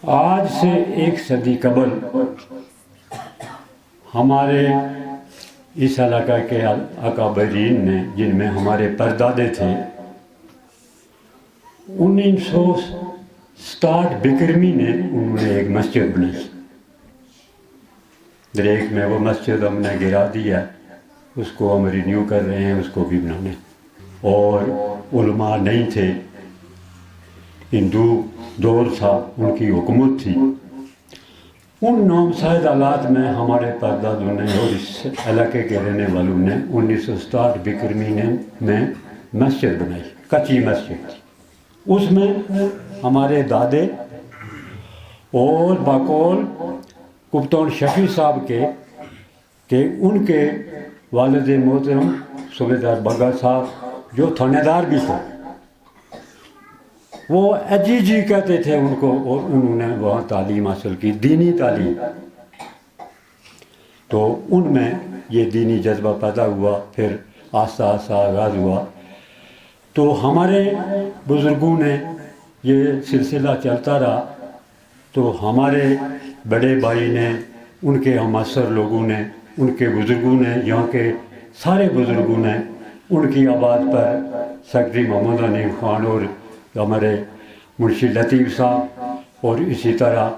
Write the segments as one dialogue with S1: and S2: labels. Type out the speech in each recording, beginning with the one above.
S1: آج سے 1 صدی قبل ہمارے اس علاقہ کے اکابرین نے، جن میں ہمارے پردادے تھے، 1960 بکرمی نے انہوں نے ایک مسجد بنائی۔ دریک میں وہ مسجد ہم نے گرا دیا، اس کو ہم رینیو کر رہے ہیں، اس کو بھی بنانے۔ اور علماء نہیں تھے، ہندو دور تھا، ان کی حکومت تھی۔ ان نامسائد حالات میں ہمارے پردادوں نے اور اس علاقے کے رہنے والوں نے 1960 بکرمی میں مسجد بنائی، کچی مسجد تھی۔ اس میں ہمارے دادے اور بقول کپتان شفیع صاحب کہ ان کے والد محترم صوبیدار بگا صاحب جو تھانے دار بھی تھے، وہ اجی جی کہتے تھے ان کو، اور انہوں نے وہاں تعلیم حاصل کی، دینی تعلیم۔ تو ان میں یہ دینی جذبہ پیدا ہوا، پھر آہستہ آہستہ آغاز ہوا۔ تو ہمارے بزرگوں نے یہ سلسلہ چلتا رہا، تو ہمارے بڑے بھائی نے، ان کے ہمعصر لوگوں نے، ان کے بزرگوں نے، یہاں کے سارے بزرگوں نے ان کی آواز پر سیکرٹری محمد حنیف خان اور ہمارے منشی لطیف صاحب اور اسی طرح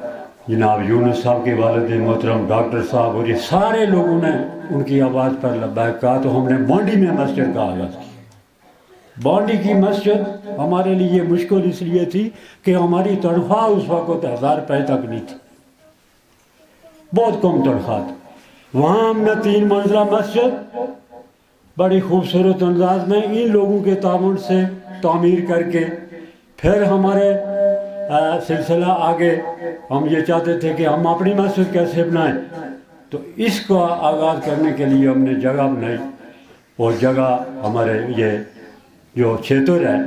S1: جناب یونس صاحب کے والد محترم ڈاکٹر صاحب اور یہ سارے لوگوں نے ان کی آواز پر لبیک کہا، تو ہم نے بانڈی میں مسجد کا آغاز کیا۔ بانڈی کی مسجد ہمارے لیے مشکل اس لیے تھی کہ ہماری تنخواہ اس وقت 1000 روپے تک نہیں تھی، بہت کم تنخواہ تھی۔ وہاں ہم نے 3 منزلہ مسجد بڑی خوبصورت انداز میں ان لوگوں کے تعاون سے تعمیر کر کے، پھر ہمارے سلسلہ آگے ہم یہ چاہتے تھے کہ ہم اپنی مسجد کیسے بنائیں، تو اس کا آغاز کرنے کے لیے ہم نے جگہ بنائی، اور جگہ ہمارے یہ جو چھیتر ہے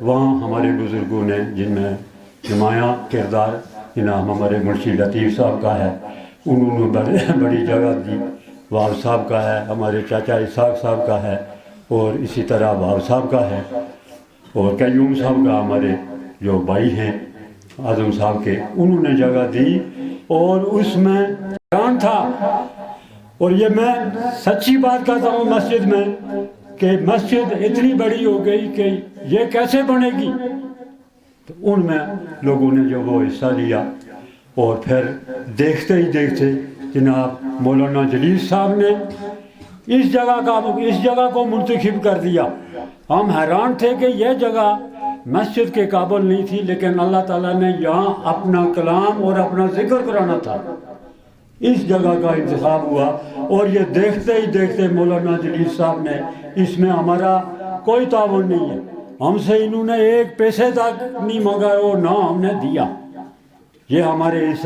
S1: وہاں ہمارے بزرگوں نے، جن میں نمایاں کردار جناب ہمارے منشی لطیف صاحب کا ہے، انہوں نے بڑی جگہ دی۔ واب صاحب کا ہے، ہمارے چاچا اسحاق صاحب کا ہے، اور اسی طرح واب صاحب کا ہے، اور قیوم صاحب کا، ہمارے جو بھائی ہیں اعظم صاحب کے، انہوں نے جگہ دی۔ اور اس میں حیران تھا، اور یہ میں سچی بات کہتا ہوں مسجد میں، کہ مسجد اتنی بڑی ہو گئی کہ یہ کیسے بنے گی۔ تو ان میں لوگوں نے جو وہ حصہ لیا، اور پھر دیکھتے ہی دیکھتے جناب مولانا جلیل صاحب نے اس جگہ کو منتخب کر دیا۔ ہم حیران تھے کہ یہ جگہ مسجد کے قابل نہیں تھی، لیکن اللہ تعالیٰ نے یہاں اپنا کلام اور اپنا ذکر کرانا تھا، اس جگہ کا انتخاب ہوا۔ اور یہ دیکھتے ہی دیکھتے مولانا جلیل صاحب نے، اس میں ہمارا کوئی تعاون نہیں ہے، ہم سے انہوں نے 1 پیسے تک نہیں مانگا اور نہ ہم نے دیا۔ یہ ہمارے اس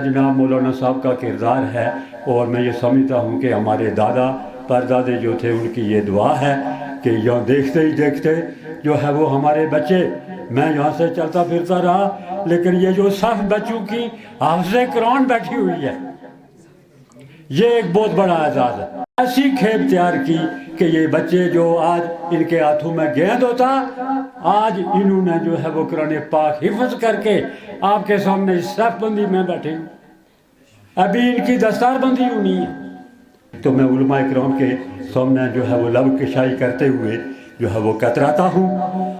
S1: جناب مولانا صاحب کا کردار ہے، اور میں یہ سمجھتا ہوں کہ ہمارے دادا پردادے جو تھے ان کی یہ دعا ہے کہ یہاں دیکھتے ہی دیکھتے جو ہے وہ ہمارے بچے، میں یہاں سے چلتا پھرتا رہا، لیکن یہ جو صف بچوں کی حافظ قرآن بیٹھی ہوئی ہے، یہ ایک بہت بڑا اعزاز ہے۔ ایسی کھیپ تیار کی کہ یہ بچے جو آج ان کے ہاتھوں میں گیند ہوتا، آج انہوں نے جو ہے وہ قرآن پاک حفظ کر کے آپ کے سامنے اس صف بندی میں بیٹھے ہوں، ابھی ان کی دستار بندی ہونی ہے۔ تو میں علماء کرام کے سامنے جو ہے وہ لب کشائی کرتے ہوئے جو ہے وہ کتراتا ہوں